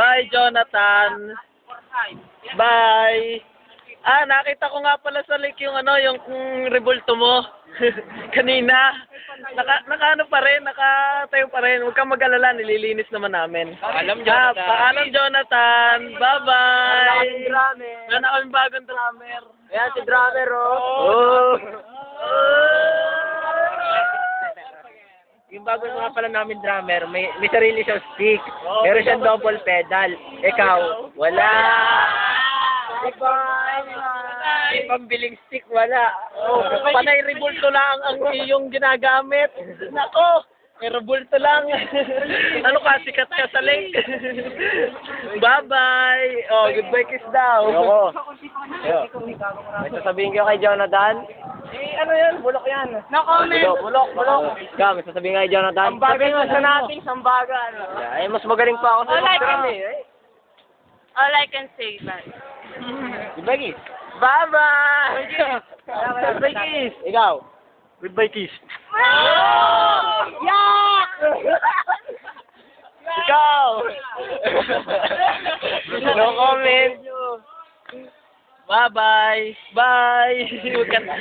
Bye, Jonathan. Bye. Nakita ko nga pala sa lake yung yung rebulto mo. Kanina. Naka pa rin, nakatayo pa rin. Huwag kang mag-alala, nililinis naman namin. Paalam, Jonathan. Paalam, Jonathan. Bye-bye. Meron na kaming bagong drummer. Ayan si drummer, Oh. Yung bago nga pala namin drummer, may sarili siyang stick. Meron siyang double pedal. Ikaw, wala. May pambiling stick, wala. Panay rebulto lang ang iyong ginagamit. Nako, may rebulto lang. Ano ka, sikat ka sa lake. Bye-bye. Oh, goodbye kiss daw. Ayoko. May sasabihin ko kay Jonathan. Ano yan? Bulok yan. No comment. Bulok. Ikaw, may sasabihin ka kay Jonathan. Sambaga mo sa nating sambaga. Ay, mas magaling pa ako sa drum All I can say, bye. Goodbye, kiss. Bye-bye. Goodbye, kiss. Ikaw. Goodbye, kiss. Yak! Ikaw. No comment. Bye-bye. Bye.